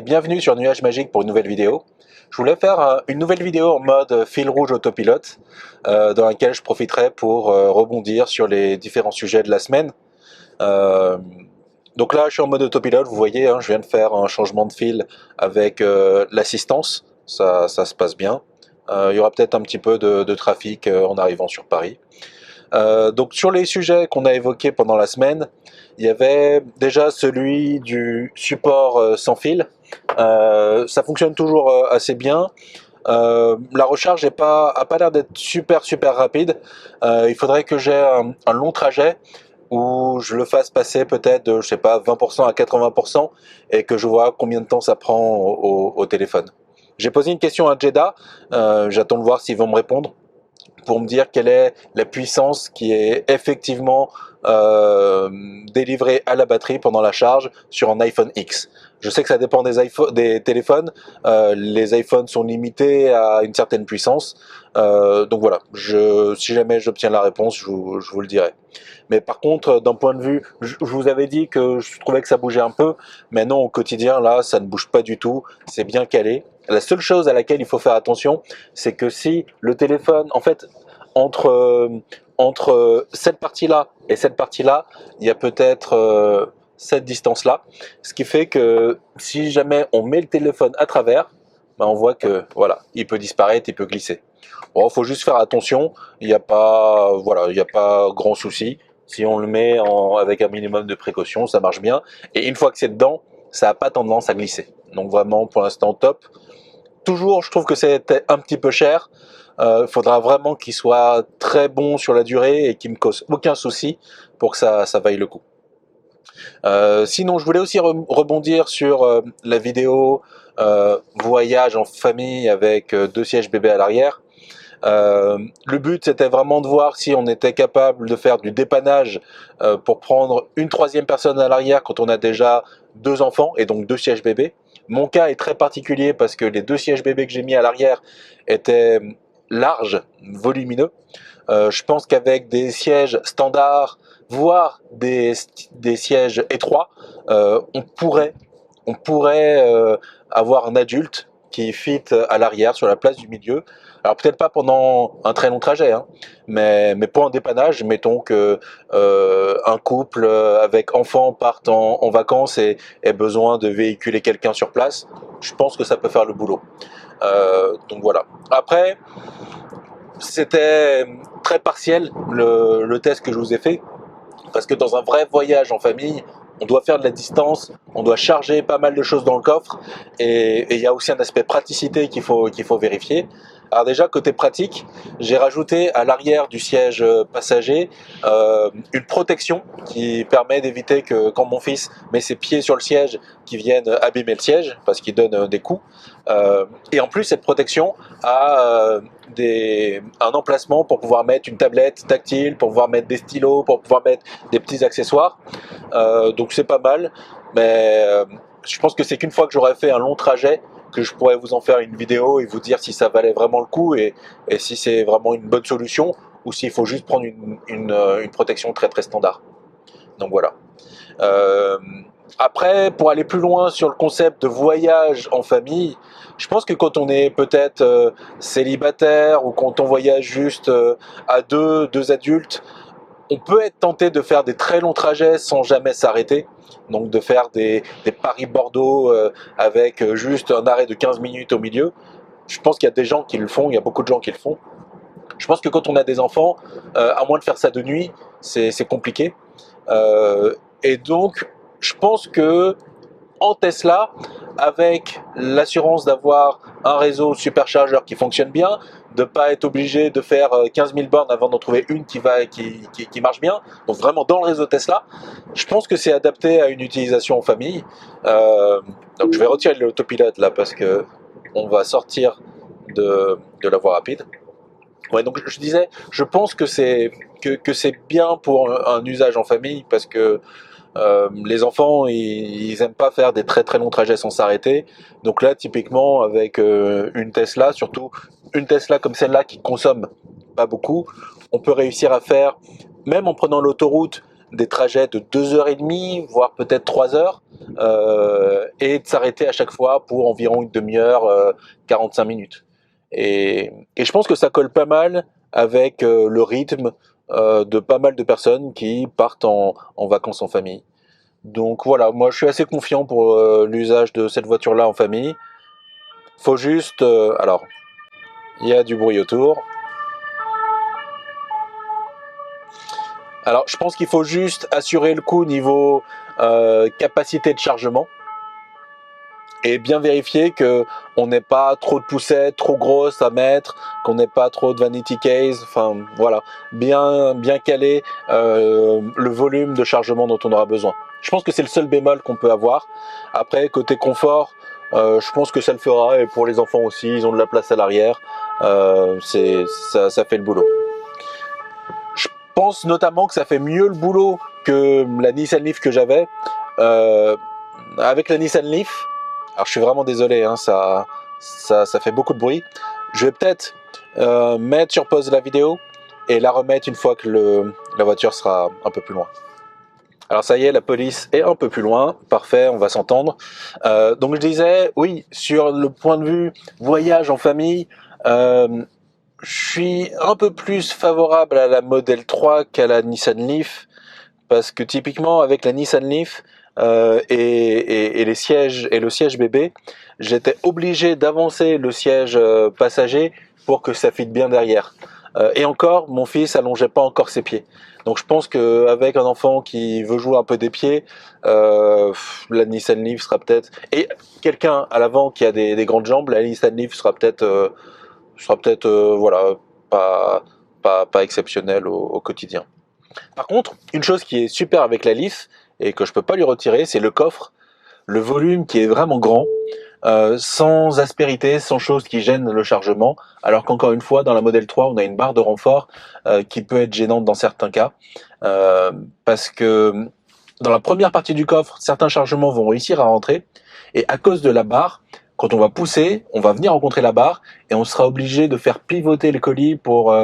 bienvenue sur Nuage Magique pour une nouvelle vidéo. Je voulais faire une nouvelle vidéo en mode fil rouge autopilote dans laquelle je profiterai pour rebondir sur les différents sujets de la semaine. Donc là je suis en mode autopilote, vous voyez, hein, je viens de faire un changement de fil avec l'assistance, ça se passe bien. Il y aura peut-être un petit peu de trafic en arrivant sur Paris. Donc sur les sujets qu'on a évoqués pendant la semaine, il y avait déjà celui du support sans fil. Ça fonctionne toujours assez bien. La recharge a pas l'air d'être super rapide. Il faudrait que j'ai un long trajet où je le fasse passer peut-être de, je sais pas, 20% à 80% et que je vois combien de temps ça prend au téléphone. J'ai posé une question à Jeddah, j'attends de voir s'ils vont me répondre pour me dire quelle est la puissance qui est effectivement délivrée à la batterie pendant la charge sur un iPhone X. Je sais que ça dépend des téléphones, les iPhones sont limités à une certaine puissance, donc voilà, si jamais j'obtiens la réponse, je vous le dirai. Mais par contre, d'un point de vue, je vous avais dit que je trouvais que ça bougeait un peu, mais non, au quotidien, là, ça ne bouge pas du tout, c'est bien calé. La seule chose à laquelle il faut faire attention, c'est que si le téléphone, en fait, entre cette partie-là et cette partie-là, il y a peut-être cette distance-là, ce qui fait que si jamais on met le téléphone à travers, ben on voit que voilà, il peut disparaître, il peut glisser. Bon, faut juste faire attention, il n'y a pas, voilà, il n'y a pas grand souci. Si on le met avec un minimum de précaution, ça marche bien. Et une fois que c'est dedans, ça n'a pas tendance à glisser. Donc vraiment, pour l'instant, top. Toujours, je trouve que c'était un petit peu cher. Faudra vraiment qu'il soit très bon sur la durée et qu'il me cause aucun souci pour que ça vaille le coup. Sinon, je voulais aussi rebondir sur la vidéo voyage en famille avec 2 sièges bébés à l'arrière. Le but c'était vraiment de voir si on était capable de faire du dépannage pour prendre une 3e personne à l'arrière quand on a déjà 2 enfants et donc 2 sièges bébés. Mon cas est très particulier parce que les 2 sièges bébés que j'ai mis à l'arrière étaient larges, volumineux. Je pense qu'avec des sièges standards, voire des sièges étroits, on pourrait avoir un adulte qui fit à l'arrière sur la place du milieu. Alors peut-être pas pendant un très long trajet, hein, mais pour un dépannage, mettons que un couple avec enfants parte en vacances et ait besoin de véhiculer quelqu'un sur place, je pense que ça peut faire le boulot. Donc voilà. Après, c'était très partiel le test que je vous ai fait, parce que dans un vrai voyage en famille, on doit faire de la distance, on doit charger pas mal de choses dans le coffre, et il y a aussi un aspect praticité qu'il faut vérifier. Alors déjà, côté pratique, j'ai rajouté à l'arrière du siège passager une protection qui permet d'éviter que quand mon fils met ses pieds sur le siège, qu'ils viennent abîmer le siège, parce qu'il donne des coups. Et en plus, cette protection a un emplacement pour pouvoir mettre une tablette tactile, pour pouvoir mettre des stylos, pour pouvoir mettre des petits accessoires. Donc c'est pas mal, mais je pense que c'est qu'une fois que j'aurai fait un long trajet que je pourrais vous en faire une vidéo et vous dire si ça valait vraiment le coup et si c'est vraiment une bonne solution ou s'il faut juste prendre une protection très standard. Donc voilà. Après, pour aller plus loin sur le concept de voyage en famille, je pense que quand on est peut-être célibataire ou quand on voyage juste à deux adultes, on peut être tenté de faire des très longs trajets sans jamais s'arrêter. Donc de faire des Paris-Bordeaux avec juste un arrêt de 15 minutes au milieu. Je pense qu'il y a des gens qui le font, il y a beaucoup de gens qui le font. Je pense que quand on a des enfants, à moins de faire ça de nuit, c'est compliqué. Et donc, je pense que en Tesla, avec l'assurance d'avoir un réseau superchargeur qui fonctionne bien, de ne pas être obligé de faire 15 000 bornes avant d'en trouver une qui marche bien, donc vraiment dans le réseau Tesla, je pense que c'est adapté à une utilisation en famille. Donc je vais retirer l'autopilote là parce que on va sortir de la voie rapide. Ouais, donc je disais, je pense que c'est bien pour un usage en famille parce que les enfants, ils aiment pas faire des très longs trajets sans s'arrêter. Donc là, typiquement, avec une Tesla, surtout une Tesla comme celle-là qui consomme pas beaucoup, on peut réussir à faire, même en prenant l'autoroute des trajets de 2h30, voire peut-être 3 heures, et de s'arrêter à chaque fois pour environ une demi-heure, 45 minutes. Et je pense que ça colle pas mal avec le rythme de pas mal de personnes qui partent en vacances en famille. Donc voilà, moi je suis assez confiant pour l'usage de cette voiture-là en famille. Faut juste... alors, il y a du bruit autour. Alors, je pense qu'il faut juste assurer le coup niveau capacité de chargement et bien vérifier que on n'ait pas trop de poussettes trop grosses à mettre, qu'on n'ait pas trop de vanity case. Enfin, voilà, bien caler le volume de chargement dont on aura besoin. Je pense que c'est le seul bémol qu'on peut avoir. Après, côté confort, je pense que ça le fera, et pour les enfants aussi, ils ont de la place à l'arrière. Ça fait le boulot. Je pense notamment que ça fait mieux le boulot que la Nissan Leaf que j'avais. Avec la Nissan Leaf, alors je suis vraiment désolé, hein, ça fait beaucoup de bruit. Je vais peut-être mettre sur pause la vidéo et la remettre une fois que la voiture sera un peu plus loin. Alors ça y est, la police est un peu plus loin, parfait, on va s'entendre. Donc je disais, oui, sur le point de vue voyage en famille, je suis un peu plus favorable à la Model 3 qu'à la Nissan Leaf, parce que typiquement avec la Nissan Leaf et les sièges et le siège bébé, j'étais obligé d'avancer le siège passager pour que ça fitte bien derrière. Et encore, mon fils allongeait pas encore ses pieds. Donc je pense qu'avec un enfant qui veut jouer un peu des pieds, la Nissan Leaf sera peut-être... Et quelqu'un à l'avant qui a des grandes jambes, la Nissan Leaf sera peut-être voilà, pas exceptionnel au quotidien. Par contre, une chose qui est super avec la Leaf et que je peux pas lui retirer, c'est le coffre, le volume qui est vraiment grand, sans aspérité, sans chose qui gêne le chargement, alors qu'encore une fois, dans la Model 3, on a une barre de renfort qui peut être gênante dans certains cas, parce que dans la première partie du coffre, certains chargements vont réussir à rentrer, et à cause de la barre, quand on va pousser, on va venir rencontrer la barre, et on sera obligé de faire pivoter le colis pour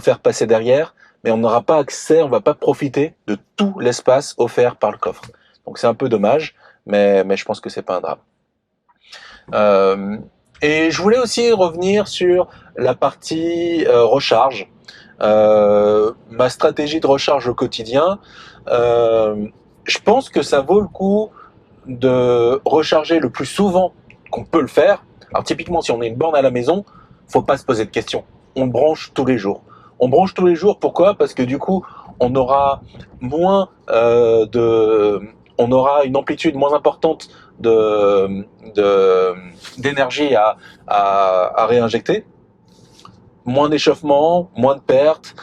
faire passer derrière, mais on n'aura pas accès, on va pas profiter de tout l'espace offert par le coffre. Donc c'est un peu dommage, mais je pense que c'est pas un drame. Et je voulais aussi revenir sur la partie recharge. Ma stratégie de recharge au quotidien, je pense que ça vaut le coup de recharger le plus souvent qu'on peut le faire. Alors typiquement, si on a une borne à la maison, faut pas se poser de questions. On branche tous les jours. On branche tous les jours, pourquoi? Parce que du coup, on aura on aura une amplitude moins importante d'énergie à réinjecter, moins d'échauffement, moins de pertes,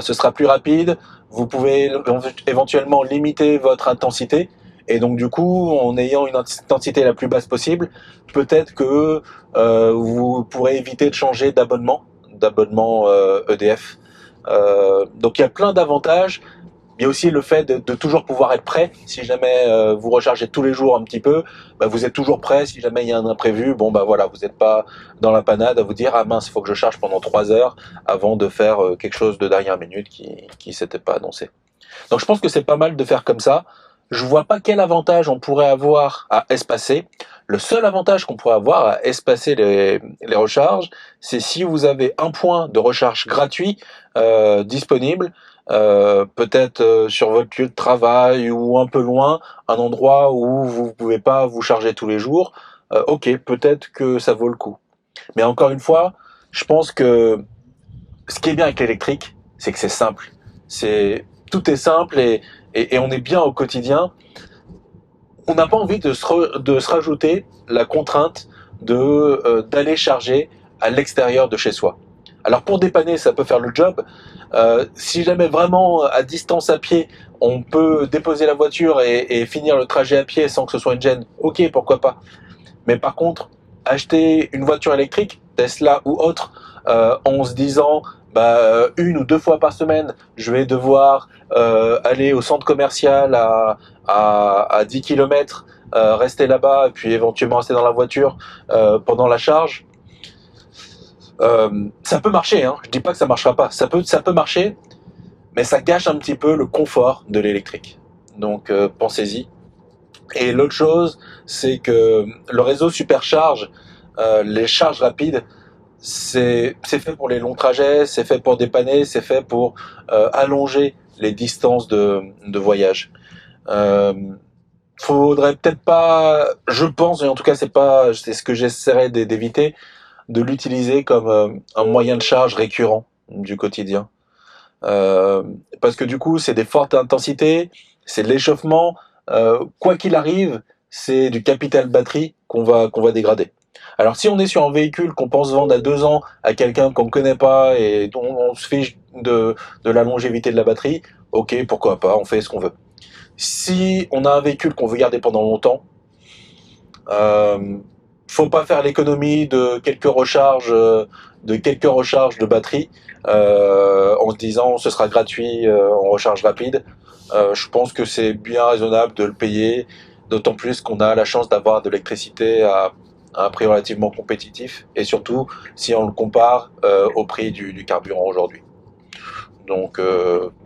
ce sera plus rapide. Vous pouvez éventuellement limiter votre intensité. Et donc du coup, en ayant une intensité la plus basse possible, peut-être que vous pourrez éviter de changer d'abonnement EDF. Donc il y a plein d'avantages. Il y a aussi le fait de toujours pouvoir être prêt. Si jamais vous rechargez tous les jours un petit peu, bah, vous êtes toujours prêt. Si jamais il y a un imprévu, bon bah voilà, vous n'êtes pas dans la panade à vous dire ah mince, il faut que je charge pendant 3 heures avant de faire quelque chose de dernière minute qui s'était pas annoncé. Donc je pense que c'est pas mal de faire comme ça. Je vois pas quel avantage on pourrait avoir à espacer. Le seul avantage qu'on pourrait avoir à espacer les recharges, c'est si vous avez un point de recharge gratuit disponible, peut-être sur votre lieu de travail ou un peu loin, un endroit où vous pouvez pas vous charger tous les jours. Ok, peut-être que ça vaut le coup. Mais encore une fois, je pense que ce qui est bien avec l'électrique, c'est que c'est simple. Tout est simple et on est bien au quotidien. On n'a pas envie de se rajouter la contrainte d'aller charger à l'extérieur de chez soi. Alors pour dépanner, ça peut faire le job. Si jamais vraiment à distance à pied, on peut déposer la voiture et finir le trajet à pied sans que ce soit une gêne, ok, pourquoi pas. Mais par contre, acheter une voiture électrique, Tesla ou autre, en se disant bah, 1 ou 2 fois par semaine, je vais devoir aller au centre commercial à 10 km, rester là-bas et puis éventuellement rester dans la voiture pendant la charge. Ça peut marcher, hein. Je dis pas que ça marchera pas. Ça peut marcher, mais ça gâche un petit peu le confort de l'électrique. Donc pensez-y. Et l'autre chose, c'est que le réseau supercharge, les charges rapides, c'est fait pour les longs trajets, c'est fait pour dépanner, c'est fait pour allonger les distances de voyage. Euh, Faudrait peut-être pas, je pense, et en tout cas c'est ce que j'essaierai d'éviter, de l'utiliser comme un moyen de charge récurrent du quotidien. Euh, Parce que du coup, c'est des fortes intensités, c'est de l'échauffement. Quoi qu'il arrive, c'est du capital batterie qu'on va dégrader. Alors si on est sur un véhicule qu'on pense vendre à 2 ans à quelqu'un qu'on ne connaît pas et dont on se fiche de la longévité de la batterie, ok, pourquoi pas, on fait ce qu'on veut. Si on a un véhicule qu'on veut garder pendant longtemps, euh, faut pas faire l'économie de quelques recharges de batterie en se disant ce sera gratuit en recharge rapide. Je pense que c'est bien raisonnable de le payer, d'autant plus qu'on a la chance d'avoir de l'électricité à un prix relativement compétitif, et surtout si on le compare au prix du carburant aujourd'hui. Donc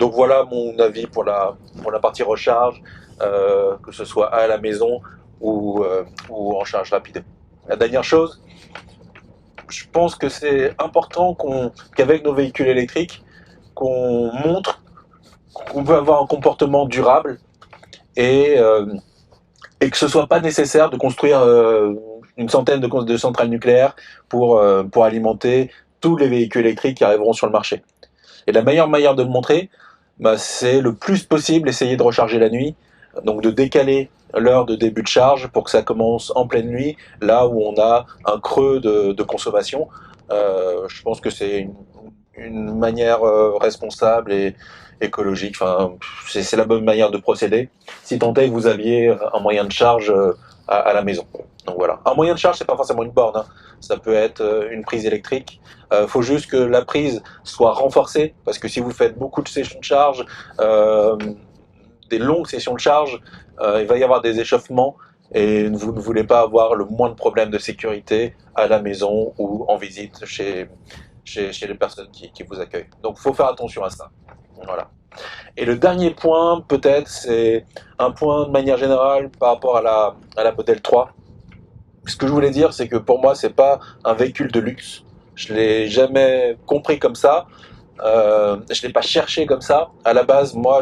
voilà mon avis pour la partie recharge, que ce soit à la maison ou en charge rapide. La dernière chose, je pense que c'est important qu'avec nos véhicules électriques, qu'on montre qu'on peut avoir un comportement durable et, euh, et que ce soit pas nécessaire de construire une centaine de centrales nucléaires pour alimenter tous les véhicules électriques qui arriveront sur le marché. Et la meilleure manière de le montrer, bah, c'est le plus possible essayer de recharger la nuit, donc de décaler l'heure de début de charge pour que ça commence en pleine nuit, là où on a un creux de consommation. Je pense que c'est une manière responsable et écologique. Enfin, c'est la bonne manière de procéder. Si tant est que vous aviez un moyen de charge à la maison. Donc voilà. Un moyen de charge, c'est pas forcément une borne. Hein. Ça peut être une prise électrique. Faut juste que la prise soit renforcée, parce que si vous faites beaucoup de sessions de charge, des longues sessions de charge, il va y avoir des échauffements et vous ne voulez pas avoir le moins de problèmes de sécurité à la maison ou en visite chez les personnes qui vous accueillent. Donc il faut faire attention à ça. Voilà. Et le dernier point, peut-être, c'est un point de manière générale par rapport à la Model 3. Ce que je voulais dire, c'est que pour moi, c'est pas un véhicule de luxe. Je l'ai jamais compris comme ça. Je l'ai pas cherché comme ça. À la base, moi,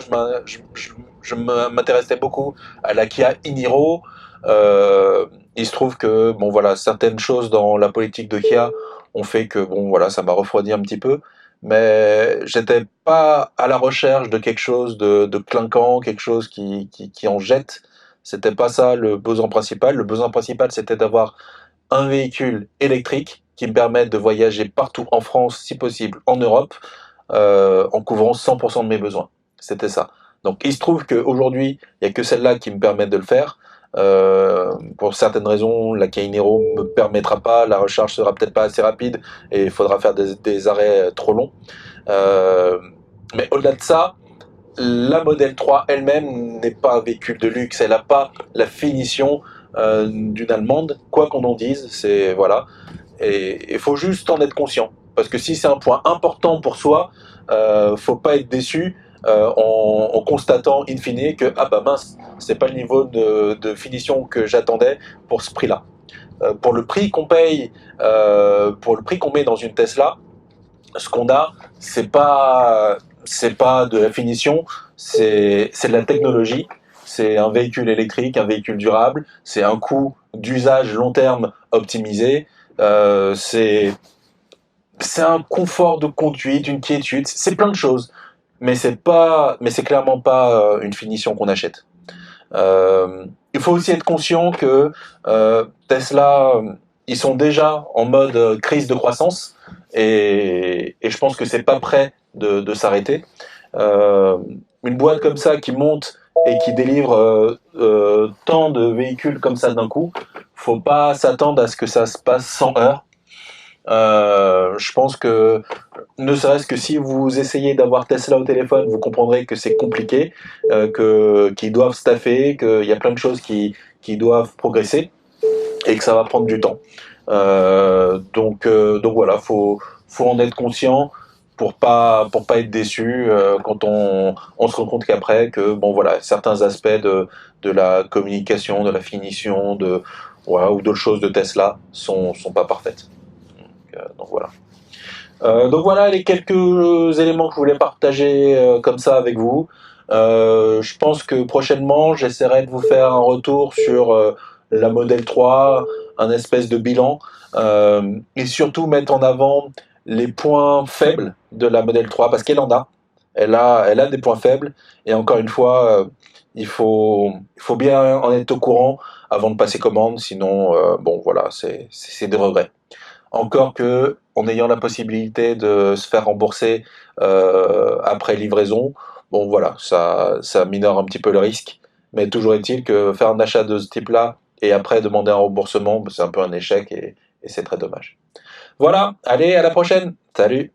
je m'intéressais beaucoup à la Kia e-Niro. Il se trouve que bon voilà, certaines choses dans la politique de Kia ont fait que bon voilà, ça m'a refroidi un petit peu. Mais j'étais pas à la recherche de quelque chose de clinquant, quelque chose qui en jette. C'était pas ça le besoin principal. Le besoin principal, c'était d'avoir un véhicule électrique qui me permette de voyager partout en France, si possible en Europe, en couvrant 100% de mes besoins. C'était ça. Donc il se trouve qu'aujourd'hui, il n'y a que celle-là qui me permet de le faire. Pour certaines raisons, la Kainero ne me permettra pas, la recharge sera peut-être pas assez rapide et il faudra faire des arrêts trop longs. Euh, mais au-delà de ça, la Model 3 elle-même n'est pas un véhicule de luxe, elle n'a pas la finition d'une Allemande, quoi qu'on en dise, c'est voilà. Et il faut juste en être conscient. Parce que si c'est un point important pour soi, faut pas être déçu en constatant in fine que ah bah mince, c'est pas le niveau de finition que j'attendais pour ce prix-là. Pour le prix qu'on paye, pour le prix qu'on met dans une Tesla, ce qu'on a, c'est pas de la finition, c'est de la technologie. C'est un véhicule électrique, un véhicule durable. C'est un coût d'usage long terme optimisé. C'est un confort de conduite, une quiétude. C'est plein de choses, mais c'est clairement pas une finition qu'on achète. Il faut aussi être conscient que Tesla, ils sont déjà en mode crise de croissance et je pense que c'est pas prêt de s'arrêter. Euh, une boîte comme ça qui monte et qui délivre tant de véhicules comme ça d'un coup, faut pas s'attendre à ce que ça se passe sans heurts. Je pense que ne serait-ce que si vous essayez d'avoir Tesla au téléphone, vous comprendrez que c'est compliqué, qu'ils doivent staffer, qu'il y a plein de choses qui doivent progresser et que ça va prendre du temps. Donc voilà, faut en être conscient. pour pas être déçu quand on se rend compte qu'après que bon voilà certains aspects de la communication, de la finition, de voilà, ou d'autres choses de Tesla sont pas parfaites. Donc voilà. Donc voilà les quelques éléments que je voulais partager comme ça avec vous. Je pense que prochainement j'essaierai de vous faire un retour sur la Model 3, un espèce de bilan et surtout mettre en avant les points faibles de la Model 3 parce qu'elle en a. Elle a des points faibles et encore une fois il faut bien en être au courant avant de passer commande sinon bon voilà c'est des regrets. Encore que, en ayant la possibilité de se faire rembourser après livraison, bon voilà, ça minore un petit peu le risque. Mais toujours est-il que faire un achat de ce type-là et après demander un remboursement, c'est un peu un échec et c'est très dommage. Voilà, allez, à la prochaine. Salut.